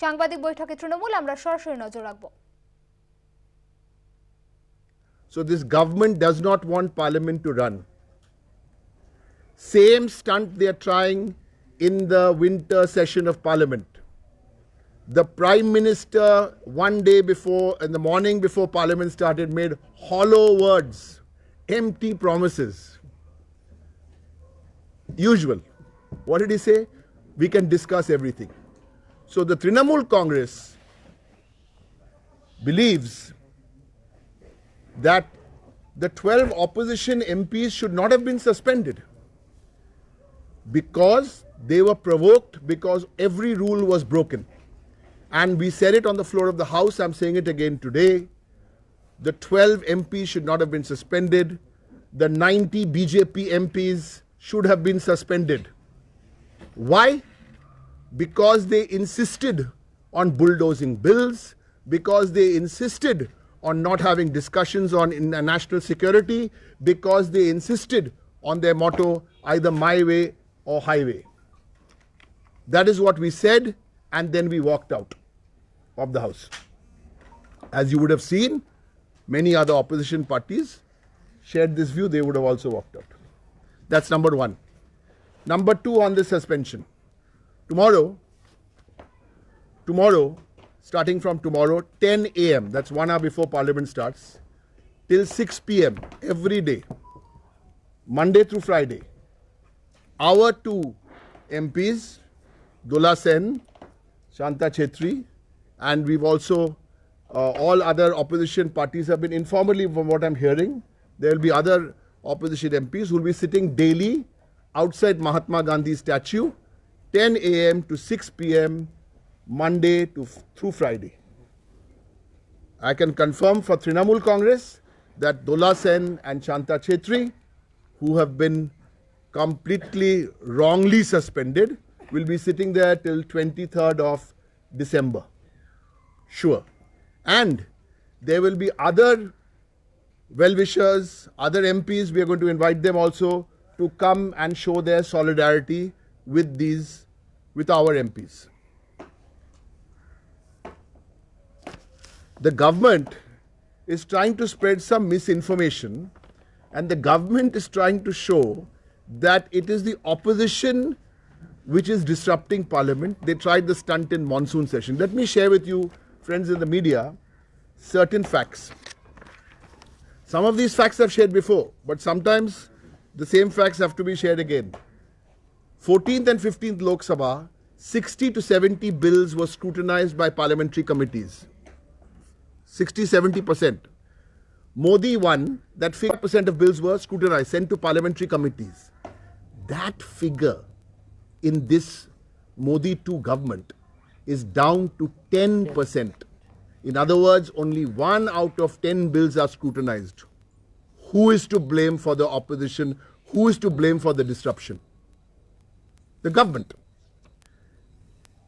সাংবাদিক বৈঠকে তৃণমূল, আমরা সরাসরি নজর রাখব। So this government does not want parliament to run. Same stunt they are trying in the winter session of parliament. The Prime Minister, one day before, in the morning before Parliament started, made hollow words, empty promises. Usual. What did he say? We can discuss everything. So the Trinamool Congress believes that the 12 opposition MPs should not have been suspended because they were provoked, because every rule was broken. And we said it on the floor of the House, I'm saying it again today. The 12 MPs should not have been suspended. The 90 BJP MPs should have been suspended. Why? Because they insisted on bulldozing bills, because they insisted on not having discussions on national security, because they insisted on their motto, either my way or highway. That is what we said, and then we walked out of the House. As you would have seen, many other opposition parties shared this view, they would have also walked out. That's number one. Number two, on this suspension. Tomorrow, starting from tomorrow, 10 a.m., that's 1 hour before Parliament starts, till 6 p.m. every day, Monday through Friday, our two MPs, Dula Sen, Shanta Chetri, and we've also, all other opposition parties have been informally, from what I'm hearing, there will be other opposition MPs who will be sitting daily outside Mahatma Gandhi statue, 10 a.m. to 6 p.m. Monday through Friday. I can confirm for Trinamool Congress that Dula Sen and Shanta Chetri, who have been completely wrongly suspended, will be sitting there till 23rd of December. Sure. And there will be other well-wishers, other MPs, we are going to invite them also to come and show their solidarity with our MPs. The government is trying to spread some misinformation, and the government is trying to show that it is the opposition which is disrupting Parliament. They tried the stunt in monsoon session. Let me share with you, friends in the media, certain facts. Some of these facts I've shared before, but sometimes the same facts have to be shared again. 14th and 15th Lok Sabha, 60 to 70 bills were scrutinized by parliamentary committees. 60-70%. Modi won, that 50% of bills were scrutinized, sent to parliamentary committees. That figure in this Modi 2 government is down to 10%. In other words, only 1 out of 10 bills are scrutinized. Who is to blame for the opposition? Who is to blame for the disruption? The government.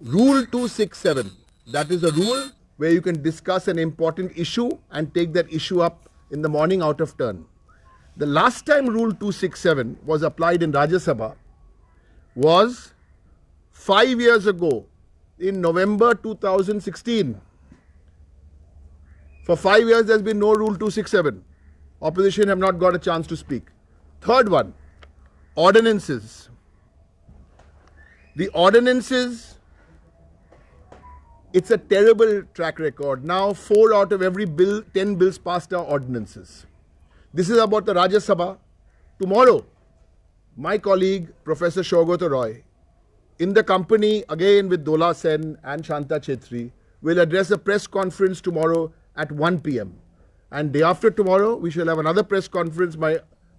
Rule 267, that is a rule where you can discuss an important issue and take that issue up in the morning out of turn. The last time Rule 267 was applied in Rajya Sabha was 5 years ago in November 2016. For 5 years there's been no Rule 267. Opposition have not got a chance to speak. Third one, ordinances. The ordinances, it's a terrible track record. Now 4 out of every bill, 10 bills passed are ordinances. This is about the Rajya Sabha. Tomorrow, my colleague Professor Saugata Roy, in the company again with Dula Sen and Shanta Chetri, will address a press conference tomorrow at 1 p.m. And day after tomorrow, we shall have another press conference.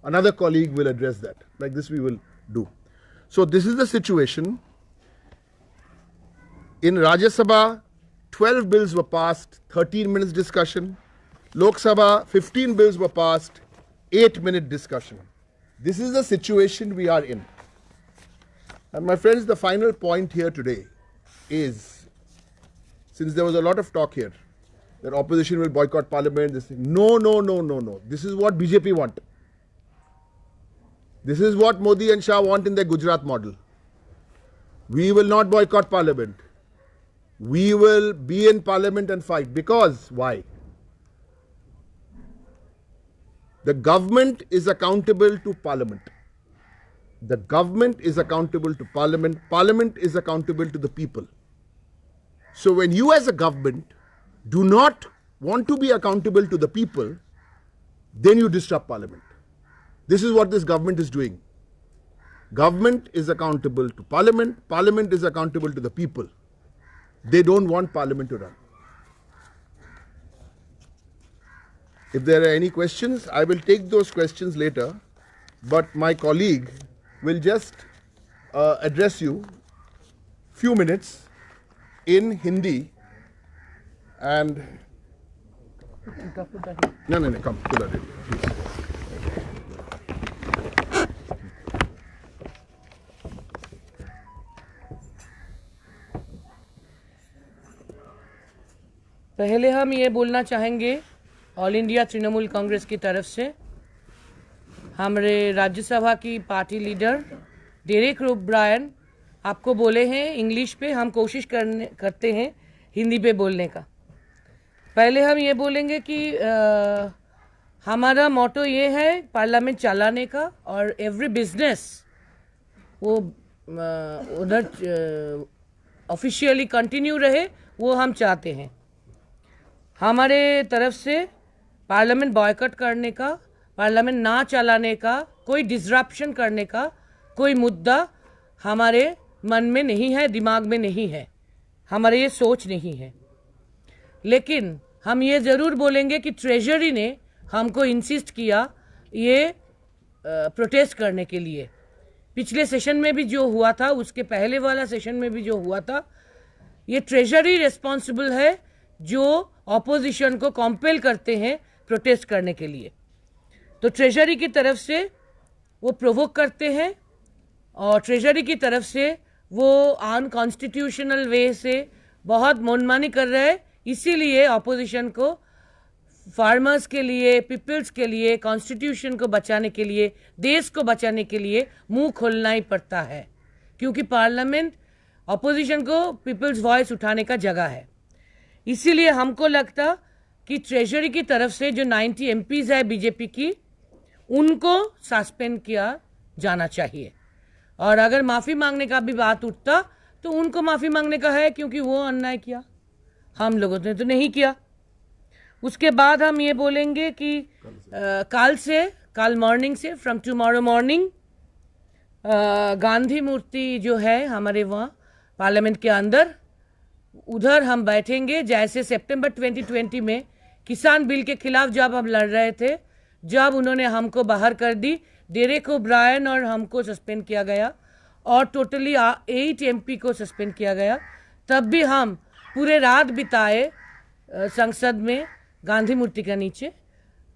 Another colleague will address that. Like this we will do. So this is the situation. In Rajya Sabha, 12 bills were passed, 13 minutes discussion. Lok Sabha, 15 bills were passed, 8-minute discussion. This is the situation we are in. And my friends, the final point here today is, since there was a lot of talk here, that opposition will boycott parliament, this thing. No. This is what BJP want. This is what Modi and Shah want in their Gujarat model. We will not boycott parliament. we will be in parliament and fight. Because why? The government is accountable to parliament. The government is accountable to parliament. Parliament is accountable to the people. So when you as a government do not want to be accountable to the people, then you disrupt parliament. This is what this government is doing. Government is accountable to parliament. Parliament is accountable to the people. They don't want parliament to run. If there are any questions, I will take those questions later. But my colleague will just address you few minutes in Hindi and no, come, put that in, please. पहले हम ये बोलना चाहेंगे all India Trinamool Congress की तरफ से हमारे राज्यसभा की पार्टी लीडर डेरेक ओब्रायन आपको बोले हैं इंग्लिश पे, हम कोशिश करते हैं हिंदी पे बोलने का। पहले हम ये बोलेंगे कि हमारा मोटो ये है पार्लियामेंट चलाने का और एवरी बिजनेस वो उधर ऑफिशियली कंटिन्यू रहे, वो हम चाहते हैं। हमारे तरफ से पार्लियामेंट बॉयकॉट करने का, पार्लियामेंट ना चलाने का, कोई डिसरप्शन करने का कोई मुद्दा हमारे मन में नहीं है, दिमाग में नहीं है, हमारे ये सोच नहीं है। लेकिन हम ये ज़रूर बोलेंगे कि ट्रेजरी ने हमको इंसिस्ट किया ये प्रोटेस्ट करने के लिए। पिछले सेशन में भी जो हुआ था, उसके पहले वाला सेशन में भी जो हुआ था, ये ट्रेजरी रिस्पॉन्सिबल है जो ऑपोजिशन को कॉम्पेल करते हैं प्रोटेस्ट करने के लिए। तो ट्रेजरी की तरफ से वो प्रोवोक करते हैं और ट्रेजरी की तरफ से वो अनकॉन्स्टिट्यूशनल वे से बहुत मनमानी कर रहे हैं। इसीलिए ऑपोजिशन को फार्मर्स के लिए, पीपल्स के लिए, कॉन्स्टिट्यूशन को बचाने के लिए, देश को बचाने के लिए मुंह खोलना ही पड़ता है, क्योंकि पार्लियामेंट ऑपोजिशन को पीपल्स वॉइस उठाने का जगह है। इसीलिए हमको लगता कि ट्रेजरी की तरफ से जो 90 एमपीज है बीजेपी की, उनको सस्पेंड किया जाना चाहिए। और अगर माफ़ी मांगने का भी बात उठता तो उनको माफ़ी मांगने का है, क्योंकि वो अन्याय किया, हम लोगों ने तो नहीं किया। उसके बाद हम ये बोलेंगे कि कल मॉर्निंग से फ्रॉम टुमारो मॉर्निंग गांधी मूर्ति जो है हमारे वहाँ पार्लियामेंट के अंदर, उधर हम बैठेंगे। जैसे सितंबर 2020 में किसान बिल के खिलाफ जब हम लड़ रहे थे, जब उन्होंने हमको बाहर कर दी, डेरेक ओब्रायन और हमको सस्पेंड किया गया और टोटली 8 एमपी को सस्पेंड किया गया, तब भी हम पूरे रात बिताए संसद में गांधी मूर्ति के नीचे।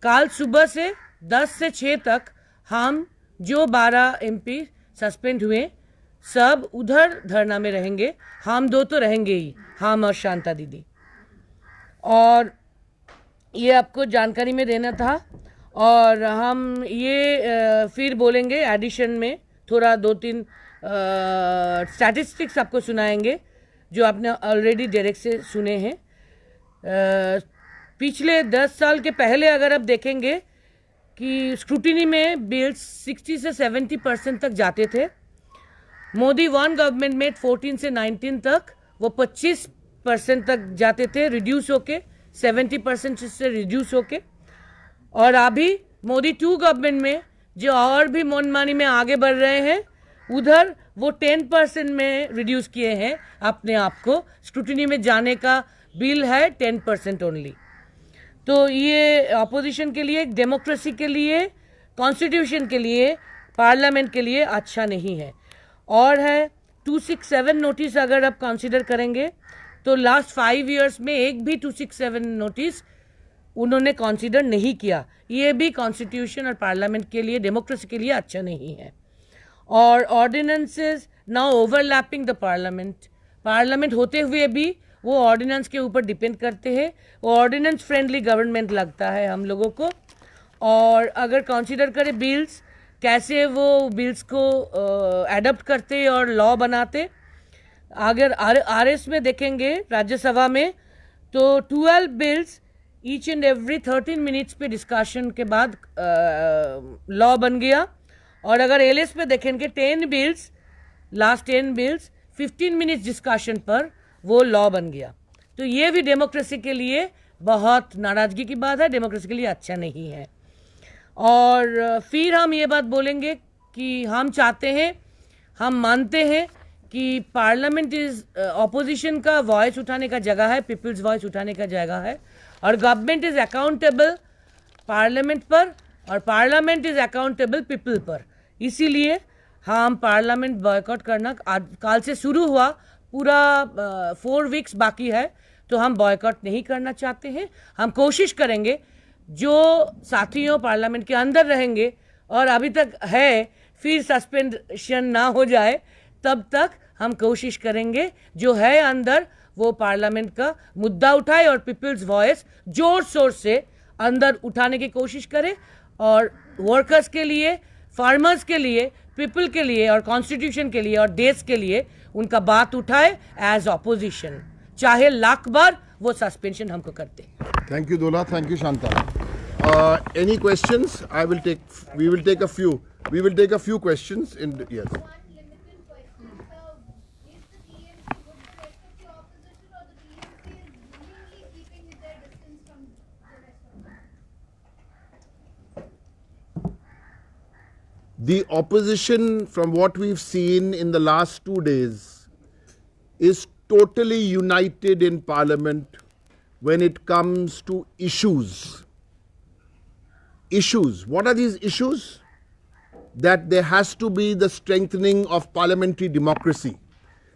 कल सुबह से 10 से 6 तक हम जो 12 एमपी सस्पेंड हुए सब उधर धरना में रहेंगे। हम दो तो रहेंगे ही, हम और शांता दीदी। और ये आपको जानकारी में देना था। और हम ये फिर बोलेंगे एडिशन में थोड़ा 2-3 स्टैटिस्टिक्स आपको सुनाएंगे जो आपने ऑलरेडी डायरेक्ट से सुने हैं। पिछले 10 साल के पहले अगर आप देखेंगे कि स्क्रूटिनी में बिल्स 60 से 70% तक जाते थे। मोदी 1 गवर्नमेंट में 14 से 19 तक वो 25% तक जाते थे, रिड्यूस होके 70% से रिड्यूस होके। और अभी मोदी 2 गवर्नमेंट में जो और भी मनमानी में आगे बढ़ रहे हैं, उधर वो 10% में रिड्यूस किए हैं अपने आप को। स्क्रूटिनी में जाने का बिल है 10% ओनली। तो ये अपोजिशन के लिए, डेमोक्रेसी के लिए, कॉन्स्टिट्यूशन के लिए, पार्लियामेंट के लिए अच्छा नहीं है। और है 267 नोटिस अगर आप कंसीडर करेंगे तो लास्ट 5 इयर्स में एक भी 267 नोटिस उन्होंने कंसीडर नहीं किया। ये भी कॉन्स्टिट्यूशन और पार्लियामेंट के लिए, डेमोक्रेसी के लिए अच्छा नहीं है। और ordinances now overlapping the parliament होते हुए भी वो ऑर्डिनेंस के ऊपर डिपेंड करते हैं। वो ऑर्डिनेंस फ्रेंडली गवर्नमेंट लगता है हम लोगों को। और अगर कंसीडर करें बिल्स, कैसे वो बिल्स को एडप्ट करते और लॉ बनाते, अगर आरएस में देखेंगे राज्यसभा में तो 12 bills each and every 13 minutes पे डिस्कशन के बाद लॉ बन गया. और अगर एलएस में देखेंगे 10 bills, last 10 bills 15 minutes discussion पर वो लॉ बन गया. तो ये भी डेमोक्रेसी के लिए बहुत नाराजगी की बात है, डेमोक्रेसी के लिए अच्छा नहीं है. और फिर हम ये बात बोलेंगे कि हम चाहते हैं, हम मानते हैं कि पार्लियामेंट इज ऑपोजिशन का वॉइस उठाने का जगह है, पीपल्स वॉइस उठाने का जगह है. और गवर्नमेंट इज अकाउंटेबल पार्लियामेंट पर और पार्लियामेंट इज अकाउंटेबल पीपल पर. इसीलिए हम पार्लियामेंट बॉयकॉट करना काल से शुरू हुआ, पूरा 4 वीक्स बाकी है, तो हम बॉयकॉट नहीं करना चाहते हैं. हम कोशिश करेंगे जो साथियों पार्लियामेंट के अंदर रहेंगे और अभी तक है, फिर सस्पेंशन ना हो जाए तब तक हम कोशिश करेंगे जो है अंदर वो पार्लियामेंट का मुद्दा उठाए और पीपल्स वॉइस जोर शोर से अंदर उठाने की कोशिश करे और वर्कर्स के लिए, फार्मर्स के लिए, पीपल के लिए और कॉन्स्टिट्यूशन के लिए और देश के लिए उनका बात उठाए एज ऑपोजिशन, चाहे लाख बार वो सस्पेंशन हमको करते. Thank you, Dola. Thank you, Shanta. Any questions? We will take a few. We will take a few questions. Yes. One limited question. So, is the TMC with the rest of the opposition, or the TMC is willingly keeping their distance from the rest of them? The opposition, from what we've seen in the last 2 days, is totally united in Parliament when it comes to issues. Issues. What are these issues? That there has to be the strengthening of parliamentary democracy.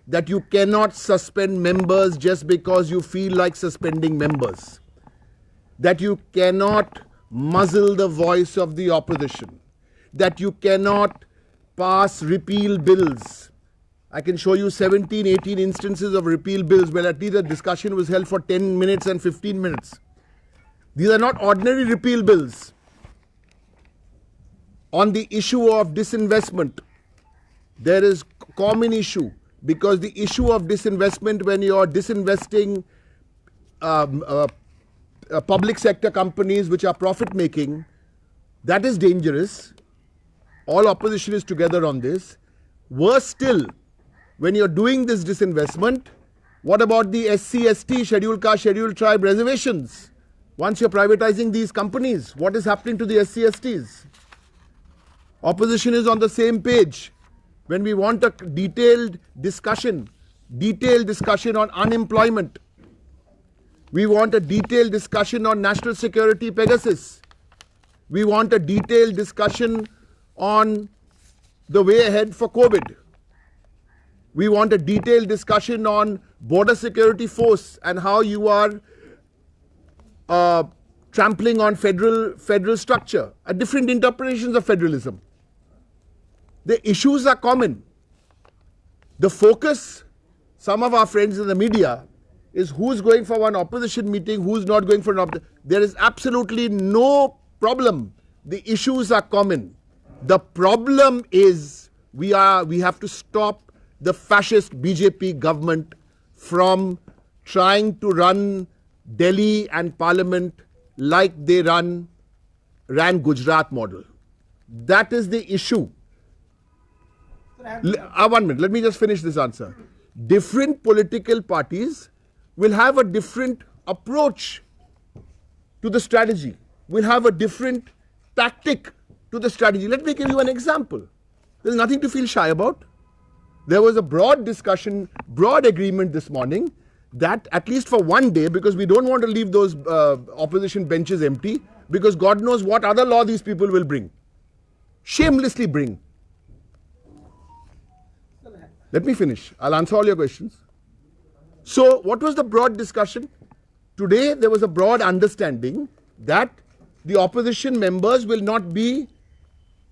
That you cannot suspend members just because you feel like suspending members. That you cannot muzzle the voice of the opposition. That you cannot pass repeal bills. I can show you 17, 18 instances of repeal bills where at least a discussion was held for 10 minutes and 15 minutes. These are not ordinary repeal bills. On the issue of disinvestment, there is common issue, because the issue of disinvestment, when you are disinvesting public sector companies which are profit making, that is dangerous. All opposition is together on this. Worse still, when you're doing this disinvestment, what about the SC, ST, scheduled caste, scheduled tribe reservations? Once you're privatizing these companies, what is happening to the SC, STs? Opposition is on the same page. When we want a detailed discussion on unemployment, we want a detailed discussion on national security Pegasus, we want a detailed discussion on the way ahead for COVID, we want a detailed discussion on border security force and how you are trampling on federal structure, different interpretations of federalism. The issues are common. The focus, some of our friends in the media, is who's going for one opposition meeting, who's not going for an opposition. There is absolutely no problem. The issues are common. The problem is we have to stop the fascist BJP government from trying to run Delhi and Parliament like they ran Gujarat model. That is the issue. 1 minute, let me just finish this answer. Different political parties will have a different approach to the strategy, will have a different tactic to the strategy. Let me give you an example. There's nothing to feel shy about. There was a broad discussion, broad agreement this morning that at least for one day, because we don't want to leave those opposition benches empty, because God knows what other law these people will bring. Shamelessly bring. Let me finish. I'll answer all your questions. So, what was the broad discussion? Today, there was a broad understanding that the opposition members will not be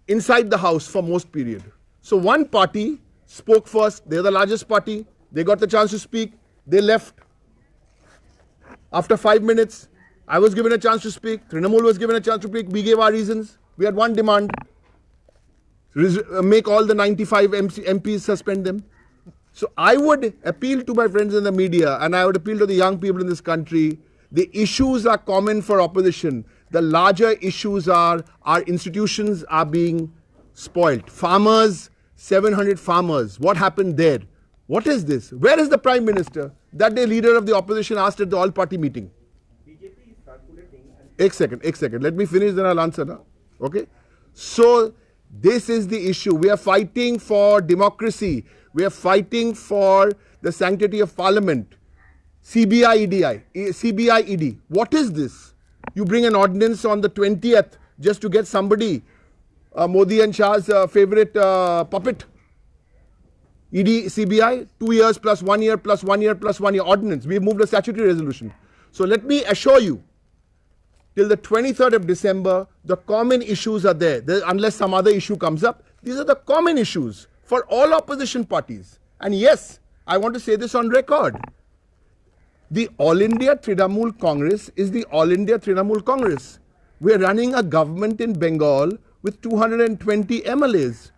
inside the house for most period. So, one party spoke first. They're the largest party. They got the chance to speak. They left. After 5 minutes, I was given a chance to speak. Trinamool was given a chance to speak. We gave our reasons. We had one demand. Make all the 95 MPs suspend them. So I would appeal to my friends in the media, and I would appeal to the young people in this country. The issues are common for opposition. The larger issues are our institutions are being spoilt. Farmers, 700 farmers. What happened there? What is this? Where is the Prime Minister? That day, leader of the opposition asked at the all-party meeting. BJP is calculating and Ek second. Let me finish, then I'll answer now. Okay? So, this is the issue. We are fighting for democracy. We are fighting for the sanctity of parliament. CBI ED. What is this? You bring an ordinance on the 20th just to get somebody, Modi and Shah's favorite puppet. ED, CBI, 2 years plus 1 year plus 1 year plus 1 year ordinance. We moved a statutory resolution. So let me assure you, till the 23rd of December, the common issues are there. Unless some other issue comes up, these are the common issues for all opposition parties. And yes, I want to say this on record. The All India Trinamool Congress is the All India Trinamool Congress. We are running a government in Bengal with 220 MLAs.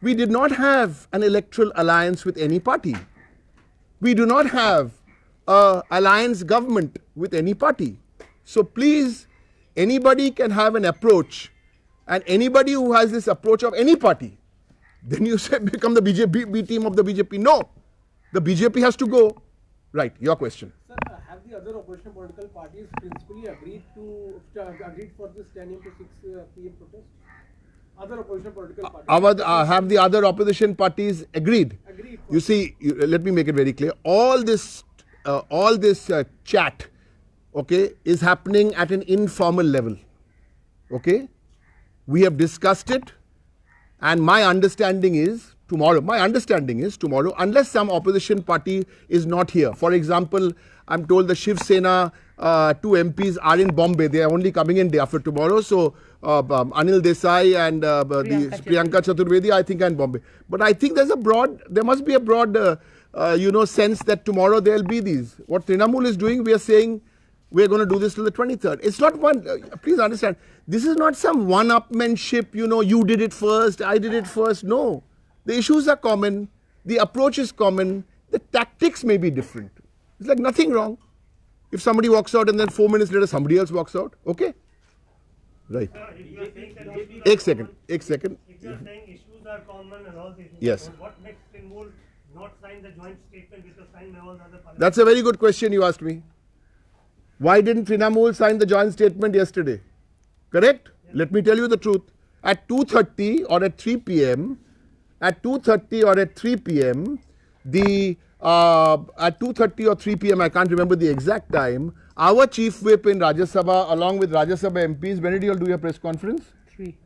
We did not have an electoral alliance with any party. We do not have an alliance government with any party. So please, anybody can have an approach, and anybody who has this approach of any party, then you say become the B team of the BJP. No, the BJP has to go. Right, your question. sir, have the other opposition political parties principally agreed for this 10 a.m. to 6 p.m. protest? Other opposition political parties. Have the other opposition parties agreed? Agreed. You see, let me make it very clear. All this chat, okay, is happening at an informal level. Okay, we have discussed it, and my understanding is tomorrow, unless some opposition party is not here. For example, I'm told the Shiv Sena 2 MPs are in Bombay. They are only coming in day after tomorrow. So Anil Desai and Priyanka Chaturvedi, I think, are in Bombay. But I think there must be a broad, sense that tomorrow there will be these. What Trinamool is doing, we are saying we are going to do this till the 23rd. It's not one, please understand, this is not some one-upmanship, you did it first, I did it first. No. The issues are common, the approach is common, the tactics may be different. It's like nothing wrong. If somebody walks out and then 4 minutes later somebody else walks out, okay? Right. If you are saying that issues Ek are second. common- Ek second. If you are saying issues are common and all these things, Yes. then what makes Trinamool not sign the joint statement which was signed by all the other parliament? That's a very good question you asked me. Why didn't Trinamool sign the joint statement yesterday? Correct? Let me tell you the truth. At 2:30 or at 3 p.m., at 2:30 or at 3 p.m., at 2:30 or 3 p.m., I can't remember the exact time, our chief whip in Rajya Sabha, along with Rajya Sabha MPs, when did you all do your press conference? 3.